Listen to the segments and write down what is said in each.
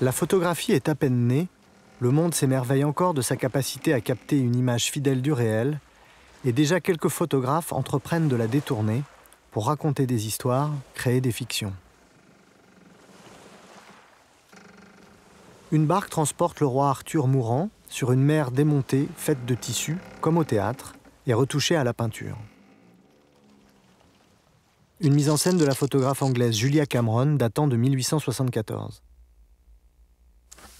La photographie est à peine née, le monde s'émerveille encore de sa capacité à capter une image fidèle du réel, et déjà quelques photographes entreprennent de la détourner pour raconter des histoires, créer des fictions. Une barque transporte le roi Arthur mourant sur une mer démontée, faite de tissu, comme au théâtre, et retouchée à la peinture. Une mise en scène de la photographe anglaise Julia Cameron datant de 1874.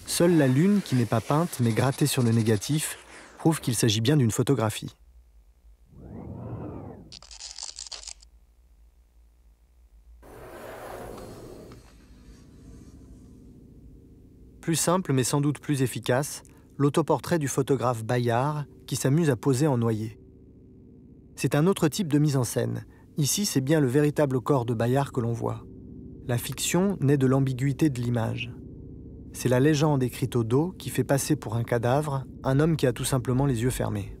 Seule la lune, qui n'est pas peinte mais grattée sur le négatif, prouve qu'il s'agit bien d'une photographie. Plus simple mais sans doute plus efficace, l'autoportrait du photographe Bayard qui s'amuse à poser en noyer. C'est un autre type de mise en scène. Ici, c'est bien le véritable corps de Bayard que l'on voit. La fiction naît de l'ambiguïté de l'image. C'est la légende écrite au dos qui fait passer pour un cadavre un homme qui a tout simplement les yeux fermés.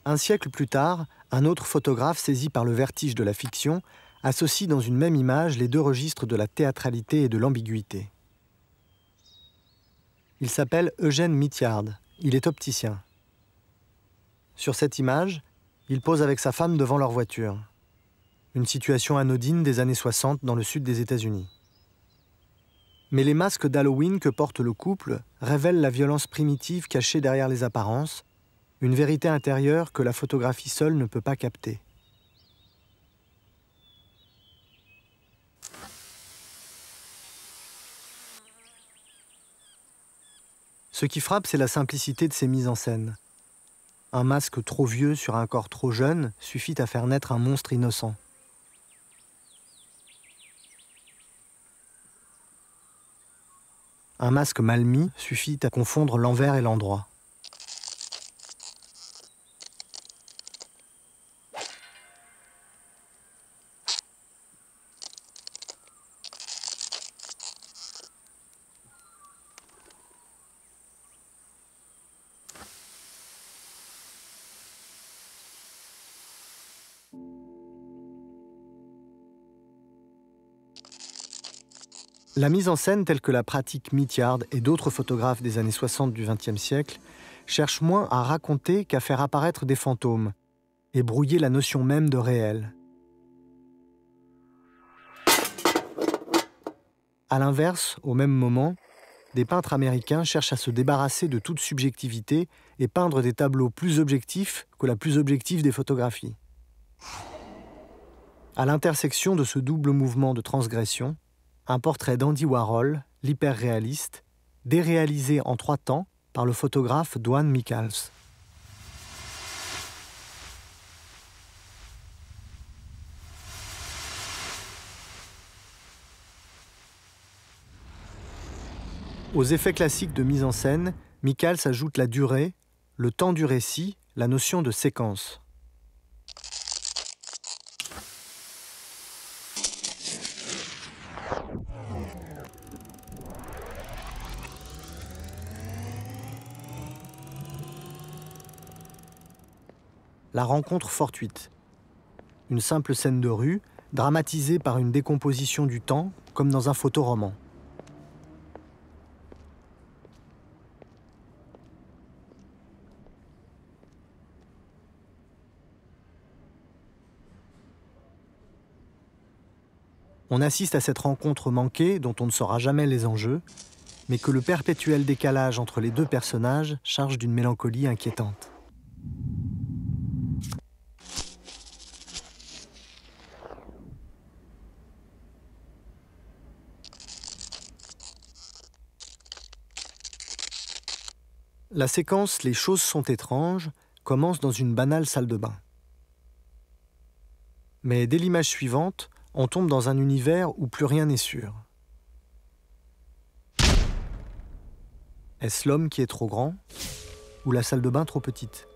Un siècle plus tard, un autre photographe saisi par le vertige de la fiction associe dans une même image les deux registres de la théâtralité et de l'ambiguïté. Il s'appelle Eugène Mithiard, il est opticien. Sur cette image, il pose avec sa femme devant leur voiture. Une situation anodine des années 60 dans le sud des États-Unis. Mais les masques d'Halloween que porte le couple révèlent la violence primitive cachée derrière les apparences, une vérité intérieure que la photographie seule ne peut pas capter. Ce qui frappe, c'est la simplicité de ces mises en scène. Un masque trop vieux sur un corps trop jeune suffit à faire naître un monstre innocent. Un masque mal mis suffit à confondre l'envers et l'endroit. La mise en scène telle que la pratique Mithiard et d'autres photographes des années 60 du XXe siècle cherche moins à raconter qu'à faire apparaître des fantômes et brouiller la notion même de réel. À l'inverse, au même moment, des peintres américains cherchent à se débarrasser de toute subjectivité et peindre des tableaux plus objectifs que la plus objective des photographies. À l'intersection de ce double mouvement de transgression, un portrait d'Andy Warhol, l'hyperréaliste, déréalisé en 3 temps par le photographe Dwan Michals. Aux effets classiques de mise en scène, Michals ajoute la durée, le temps du récit, la notion de séquence. La rencontre fortuite. Une simple scène de rue, dramatisée par une décomposition du temps, comme dans un photoroman. On assiste à cette rencontre manquée dont on ne saura jamais les enjeux, mais que le perpétuel décalage entre les deux personnages charge d'une mélancolie inquiétante. La séquence « Les choses sont étranges » commence dans une banale salle de bain. Mais dès l'image suivante, on tombe dans un univers où plus rien n'est sûr. Est-ce l'homme qui est trop grand ou la salle de bain trop petite?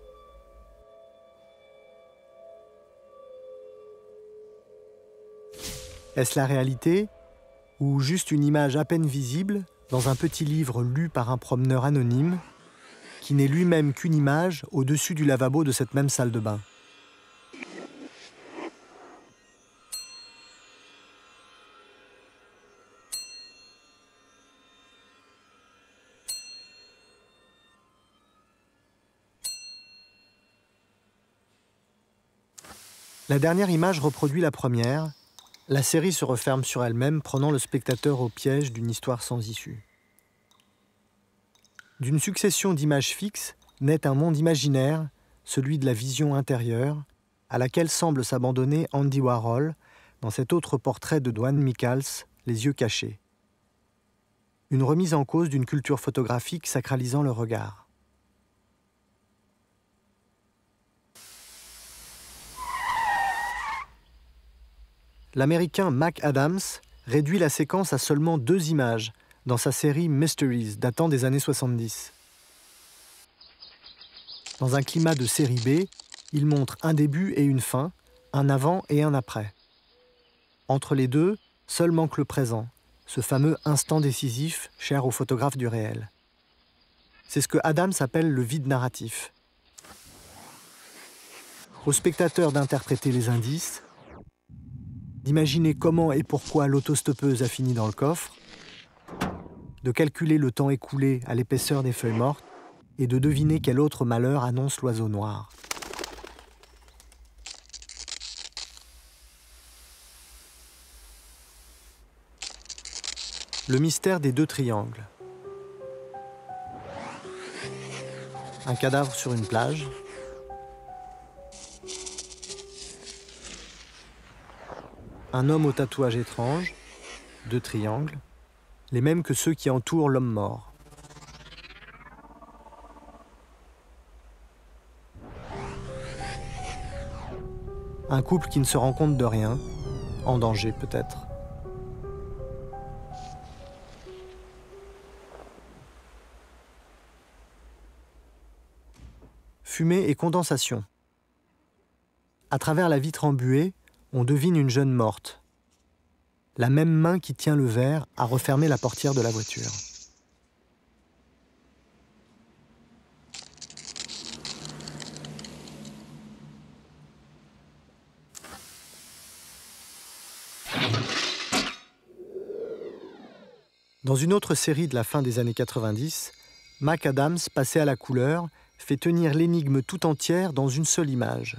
Est-ce la réalité ou juste une image à peine visible dans un petit livre lu par un promeneur anonyme, qui n'est lui-même qu'une image au-dessus du lavabo de cette même salle de bain. La dernière image reproduit la première. La série se referme sur elle-même, prenant le spectateur au piège d'une histoire sans issue. D'une succession d'images fixes naît un monde imaginaire, celui de la vision intérieure, à laquelle semble s'abandonner Andy Warhol dans cet autre portrait de Dwan Michals, Les yeux cachés. Une remise en cause d'une culture photographique sacralisant le regard. L'Américain Mac Adams réduit la séquence à seulement 2 images dans sa série Mysteries datant des années 70. Dans un climat de série B, il montre un début et une fin, un avant et un après. Entre les deux, seul manque le présent, ce fameux instant décisif cher aux photographes du réel. C'est ce que Adams appelle le vide narratif. Au spectateur d'interpréter les indices, d'imaginer comment et pourquoi l'autostoppeuse a fini dans le coffre, de calculer le temps écoulé à l'épaisseur des feuilles mortes et de deviner quel autre malheur annonce l'oiseau noir. Le mystère des 2 triangles. Un cadavre sur une plage. Un homme au tatouage étrange, 2 triangles, les mêmes que ceux qui entourent l'homme mort. Un couple qui ne se rend compte de rien, en danger peut-être. Fumée et condensation. À travers la vitre embuée, on devine une jeune morte. La même main qui tient le verre a refermé la portière de la voiture. Dans une autre série de la fin des années 90, Mac Adams, passé à la couleur, fait tenir l'énigme tout entière dans une seule image.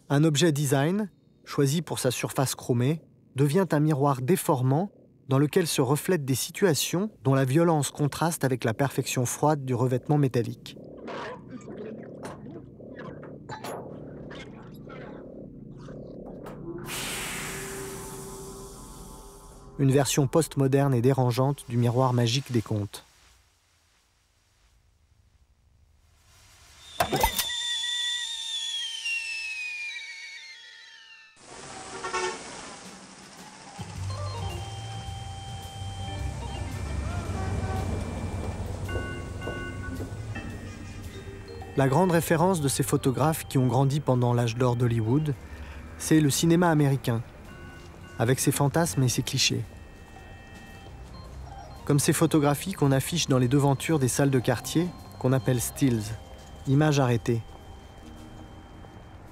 Un objet design, choisi pour sa surface chromée, devient un miroir déformant dans lequel se reflètent des situations dont la violence contraste avec la perfection froide du revêtement métallique. Une version postmoderne et dérangeante du miroir magique des contes. La grande référence de ces photographes qui ont grandi pendant l'âge d'or d'Hollywood, c'est le cinéma américain, avec ses fantasmes et ses clichés. Comme ces photographies qu'on affiche dans les devantures des salles de quartier, qu'on appelle stills, images arrêtées.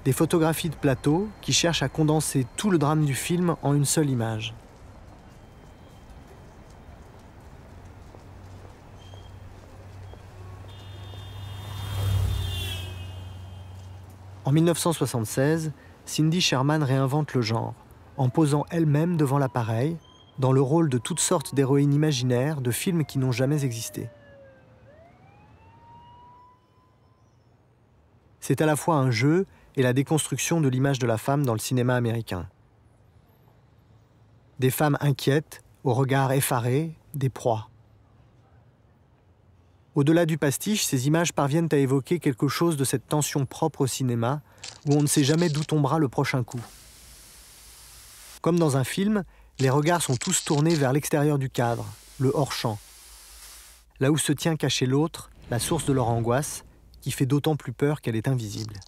Des photographies de plateau qui cherchent à condenser tout le drame du film en une seule image. En 1976, Cindy Sherman réinvente le genre, en posant elle-même devant l'appareil, dans le rôle de toutes sortes d'héroïnes imaginaires de films qui n'ont jamais existé. C'est à la fois un jeu et la déconstruction de l'image de la femme dans le cinéma américain. Des femmes inquiètes, au regard effaré, des proies. Au-delà du pastiche, ces images parviennent à évoquer quelque chose de cette tension propre au cinéma, où on ne sait jamais d'où tombera le prochain coup. Comme dans un film, les regards sont tous tournés vers l'extérieur du cadre, le hors-champ. Là où se tient caché l'autre, la source de leur angoisse, qui fait d'autant plus peur qu'elle est invisible.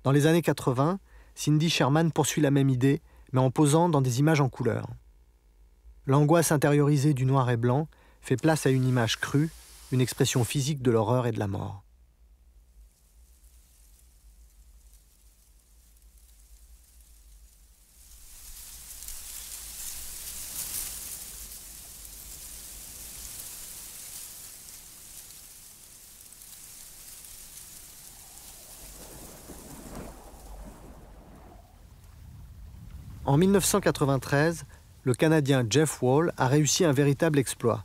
Dans les années 80, Cindy Sherman poursuit la même idée, mais en posant dans des images en couleur. L'angoisse intériorisée du noir et blanc fait place à une image crue, une expression physique de l'horreur et de la mort. En 1993, le Canadien Jeff Wall a réussi un véritable exploit.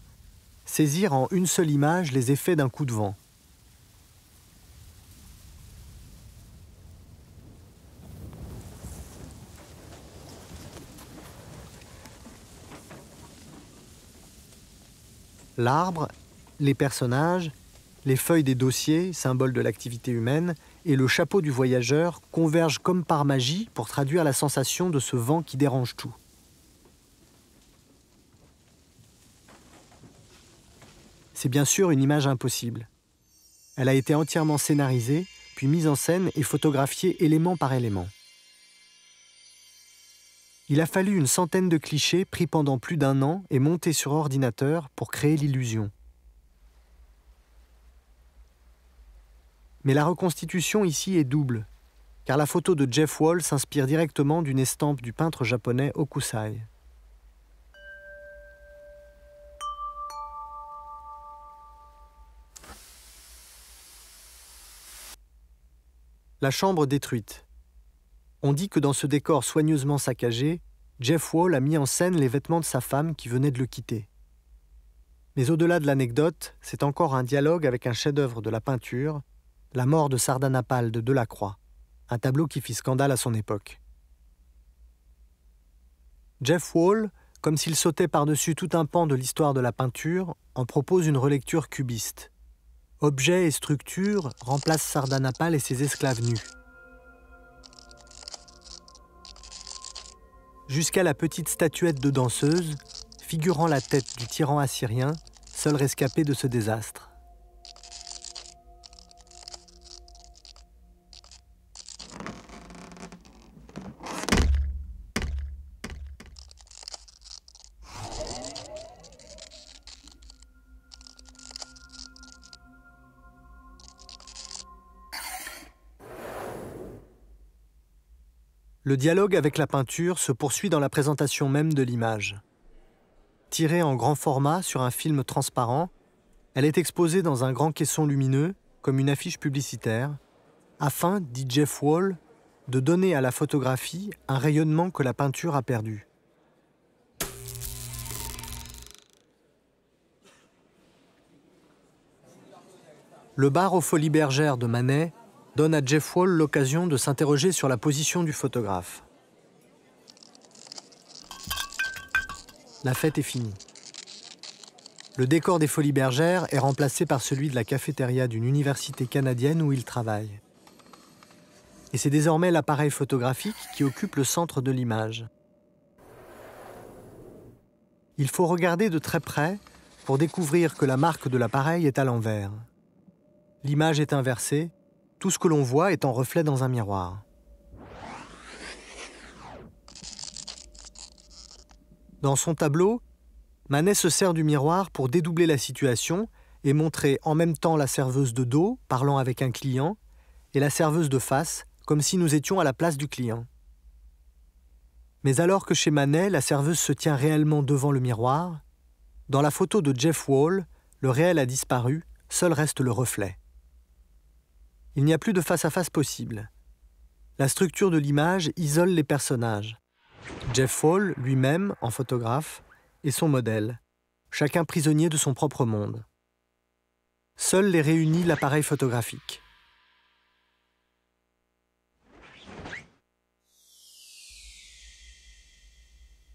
Saisir en une seule image les effets d'un coup de vent. L'arbre, les personnages, les feuilles des dossiers, symboles de l'activité humaine, et le chapeau du voyageur convergent comme par magie pour traduire la sensation de ce vent qui dérange tout. C'est bien sûr une image impossible. Elle a été entièrement scénarisée, puis mise en scène et photographiée élément par élément. Il a fallu une centaine de clichés pris pendant plus d'1 an et montés sur ordinateur pour créer l'illusion. Mais la reconstitution ici est double, car la photo de Jeff Wall s'inspire directement d'une estampe du peintre japonais Hokusai. La chambre détruite. On dit que dans ce décor soigneusement saccagé, Jeff Wall a mis en scène les vêtements de sa femme qui venait de le quitter. Mais au-delà de l'anecdote, c'est encore un dialogue avec un chef-d'œuvre de la peinture, La mort de Sardanapale de Delacroix, un tableau qui fit scandale à son époque. Jeff Wall, comme s'il sautait par-dessus tout un pan de l'histoire de la peinture, en propose une relecture cubiste. Objets et structures remplacent Sardanapale et ses esclaves nus. Jusqu'à la petite statuette de danseuse, figurant la tête du tyran assyrien, seul rescapé de ce désastre. Le dialogue avec la peinture se poursuit dans la présentation même de l'image. Tirée en grand format sur un film transparent, elle est exposée dans un grand caisson lumineux, comme une affiche publicitaire, afin, dit Jeff Wall, de donner à la photographie un rayonnement que la peinture a perdu. Le bar aux Folies Bergères de Manet donne à Jeff Wall l'occasion de s'interroger sur la position du photographe. La fête est finie. Le décor des Folies Bergères est remplacé par celui de la cafétéria d'une université canadienne où il travaille. Et c'est désormais l'appareil photographique qui occupe le centre de l'image. Il faut regarder de très près pour découvrir que la marque de l'appareil est à l'envers. L'image est inversée, tout ce que l'on voit est en reflet dans un miroir. Dans son tableau, Manet se sert du miroir pour dédoubler la situation et montrer en même temps la serveuse de dos, parlant avec un client, et la serveuse de face, comme si nous étions à la place du client. Mais alors que chez Manet, la serveuse se tient réellement devant le miroir, dans la photo de Jeff Wall, le réel a disparu, seul reste le reflet. Il n'y a plus de face-à-face possible. La structure de l'image isole les personnages. Jeff Wall, lui-même, en photographe, est son modèle, chacun prisonnier de son propre monde. Seul les réunit l'appareil photographique.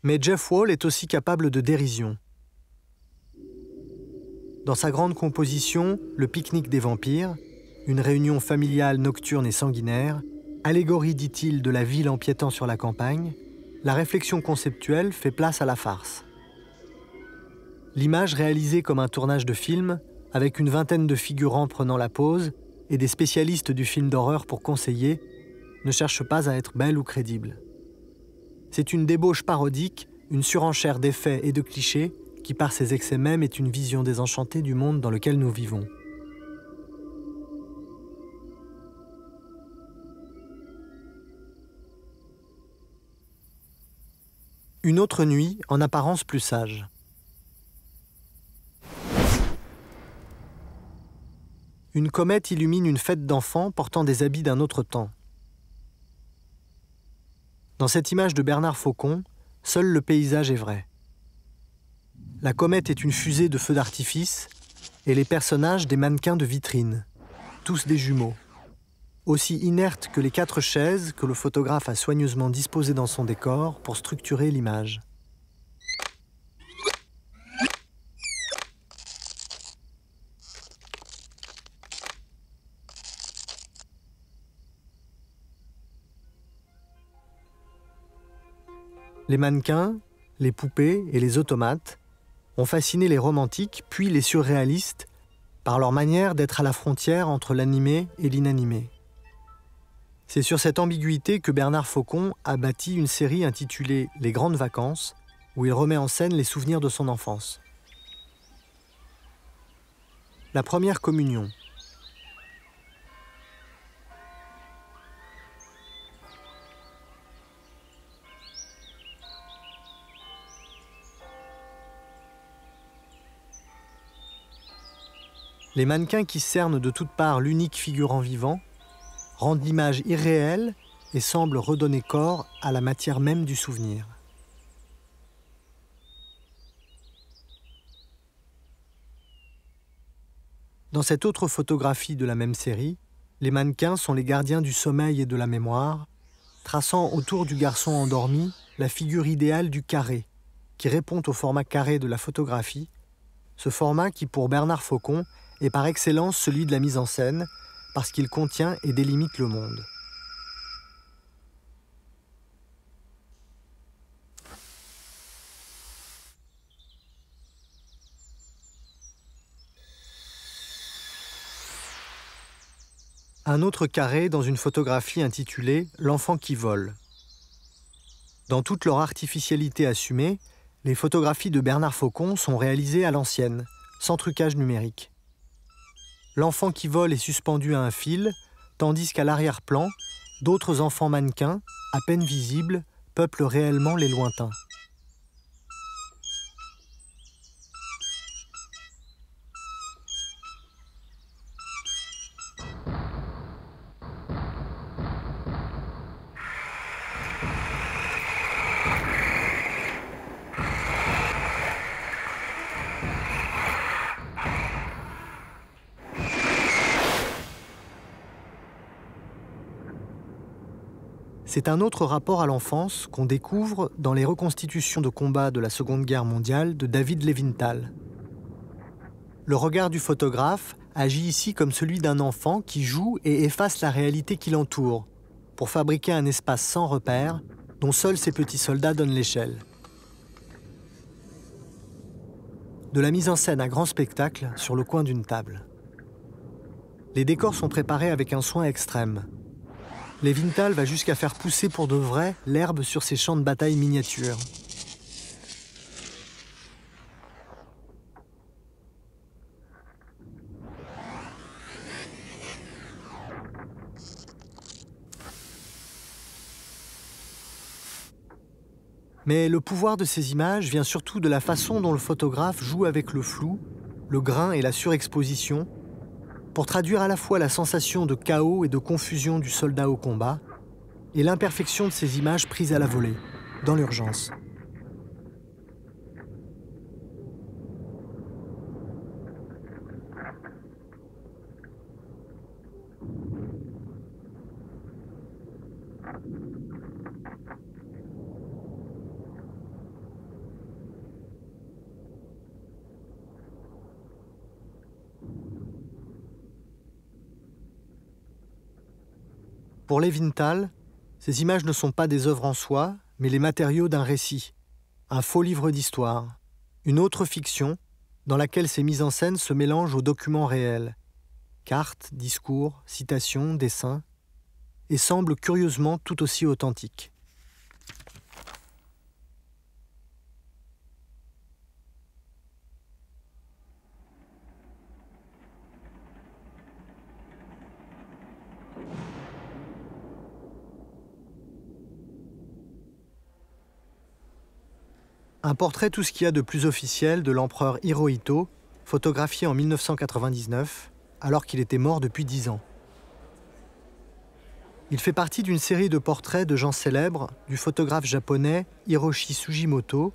Mais Jeff Wall est aussi capable de dérision. Dans sa grande composition « Le pique-nique des vampires », une réunion familiale nocturne et sanguinaire, allégorie, dit-il, de la ville empiétant sur la campagne, la réflexion conceptuelle fait place à la farce. L'image réalisée comme un tournage de film, avec une vingtaine de figurants prenant la pose et des spécialistes du film d'horreur pour conseiller, ne cherche pas à être belle ou crédible. C'est une débauche parodique, une surenchère d'effets et de clichés qui, par ses excès mêmes, est une vision désenchantée du monde dans lequel nous vivons. Une autre nuit, en apparence plus sage. Une comète illumine une fête d'enfants portant des habits d'un autre temps. Dans cette image de Bernard Faucon, seul le paysage est vrai. La comète est une fusée de feux d'artifice et les personnages des mannequins de vitrine, tous des jumeaux, aussi inertes que les 4 chaises que le photographe a soigneusement disposées dans son décor pour structurer l'image. Les mannequins, les poupées et les automates ont fasciné les romantiques puis les surréalistes par leur manière d'être à la frontière entre l'animé et l'inanimé. C'est sur cette ambiguïté que Bernard Faucon a bâti une série intitulée « Les grandes vacances » où il remet en scène les souvenirs de son enfance. La première communion. Les mannequins qui cernent de toutes parts l'unique figurant vivant rendent l'image irréelle et semblent redonner corps à la matière même du souvenir. Dans cette autre photographie de la même série, les mannequins sont les gardiens du sommeil et de la mémoire, traçant autour du garçon endormi la figure idéale du carré, qui répond au format carré de la photographie, ce format qui, pour Bernard Faucon, est par excellence celui de la mise en scène, parce qu'il contient et délimite le monde. Un autre carré dans une photographie intitulée « L'enfant qui vole ». Dans toute leur artificialité assumée, les photographies de Bernard Faucon sont réalisées à l'ancienne, sans trucage numérique. L'enfant qui vole est suspendu à un fil, tandis qu'à l'arrière-plan, d'autres enfants mannequins, à peine visibles, peuplent réellement les lointains. C'est un autre rapport à l'enfance qu'on découvre dans les reconstitutions de combats de la Seconde Guerre mondiale de David Levinthal. Le regard du photographe agit ici comme celui d'un enfant qui joue et efface la réalité qui l'entoure, pour fabriquer un espace sans repère dont seuls ses petits soldats donnent l'échelle. De la mise en scène à grand spectacle sur le coin d'une table. Les décors sont préparés avec un soin extrême. Levinthal va jusqu'à faire pousser pour de vrai l'herbe sur ses champs de bataille miniatures. Mais le pouvoir de ces images vient surtout de la façon dont le photographe joue avec le flou, le grain et la surexposition, pour traduire à la fois la sensation de chaos et de confusion du soldat au combat et l'imperfection de ces images prises à la volée, dans l'urgence. Pour Levinthal, ces images ne sont pas des œuvres en soi, mais les matériaux d'un récit, un faux livre d'histoire, une autre fiction dans laquelle ces mises en scène se mélangent aux documents réels, cartes, discours, citations, dessins, et semble curieusement tout aussi authentique. Un portrait tout ce qu'il y a de plus officiel de l'empereur Hirohito, photographié en 1999, alors qu'il était mort depuis 10 ans. Il fait partie d'une série de portraits de gens célèbres du photographe japonais Hiroshi Sugimoto,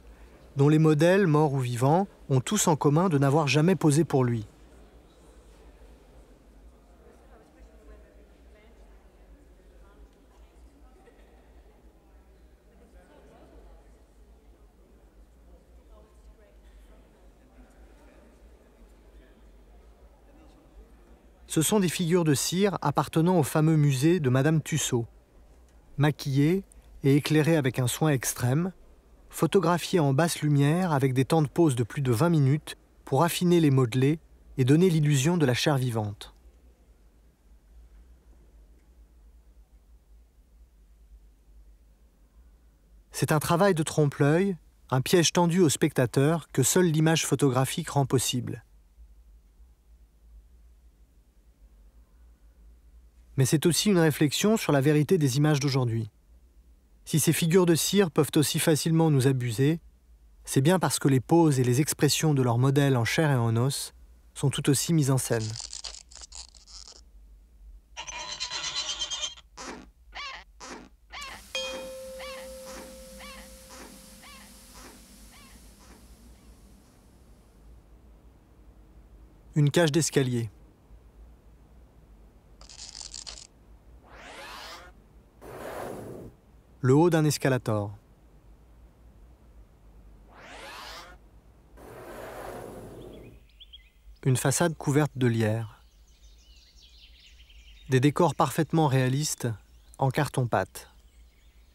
dont les modèles, morts ou vivants, ont tous en commun de n'avoir jamais posé pour lui. Ce sont des figures de cire appartenant au fameux musée de Madame Tussaud. Maquillées et éclairées avec un soin extrême, photographiées en basse lumière avec des temps de pose de plus de 20 minutes pour affiner les modelés et donner l'illusion de la chair vivante. C'est un travail de trompe-l'œil, un piège tendu au spectateur que seule l'image photographique rend possible. Mais c'est aussi une réflexion sur la vérité des images d'aujourd'hui. Si ces figures de cire peuvent aussi facilement nous abuser, c'est bien parce que les poses et les expressions de leurs modèles en chair et en os sont tout aussi mises en scène. Une cage d'escalier. Le haut d'un escalator. Une façade couverte de lierre. Des décors parfaitement réalistes en carton-pâte.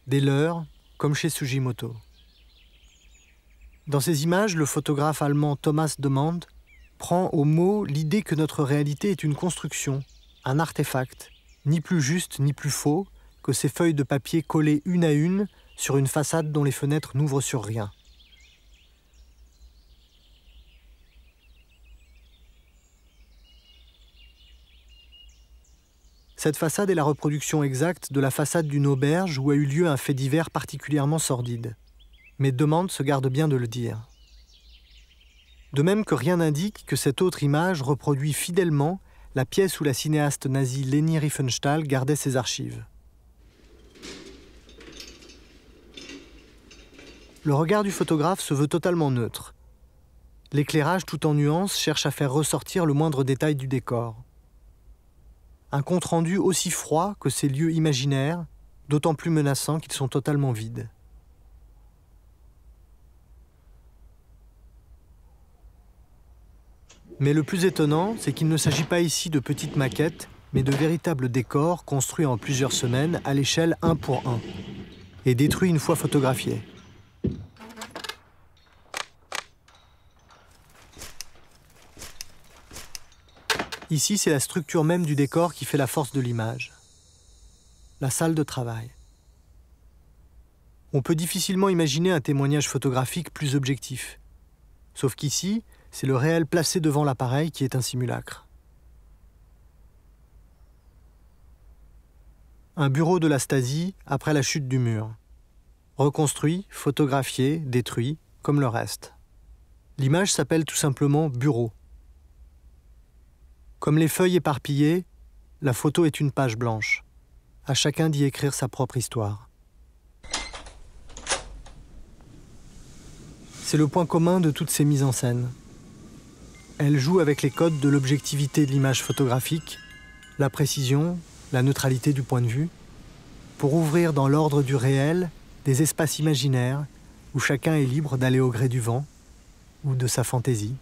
Des leurres, comme chez Sugimoto. Dans ces images, le photographe allemand Thomas Demand prend au mot l'idée que notre réalité est une construction, un artefact, ni plus juste ni plus faux que ces feuilles de papier collées une à une sur une façade dont les fenêtres n'ouvrent sur rien. Cette façade est la reproduction exacte de la façade d'une auberge où a eu lieu un fait divers particulièrement sordide. Mais Demand se garde bien de le dire. De même que rien n'indique que cette autre image reproduit fidèlement la pièce où la cinéaste nazie Leni Riefenstahl gardait ses archives. Le regard du photographe se veut totalement neutre. L'éclairage tout en nuances cherche à faire ressortir le moindre détail du décor. Un compte-rendu aussi froid que ces lieux imaginaires, d'autant plus menaçants qu'ils sont totalement vides. Mais le plus étonnant, c'est qu'il ne s'agit pas ici de petites maquettes, mais de véritables décors construits en plusieurs semaines à l'échelle 1 pour 1, et détruits une fois photographiés. Ici, c'est la structure même du décor qui fait la force de l'image. La salle de travail. On peut difficilement imaginer un témoignage photographique plus objectif. Sauf qu'ici, c'est le réel placé devant l'appareil qui est un simulacre. Un bureau de la Stasi après la chute du mur. Reconstruit, photographié, détruit, comme le reste. L'image s'appelle tout simplement bureau. Comme les feuilles éparpillées, la photo est une page blanche. À chacun d'y écrire sa propre histoire. C'est le point commun de toutes ces mises en scène. Elles jouent avec les codes de l'objectivité de l'image photographique, la précision, la neutralité du point de vue, pour ouvrir dans l'ordre du réel des espaces imaginaires où chacun est libre d'aller au gré du vent ou de sa fantaisie.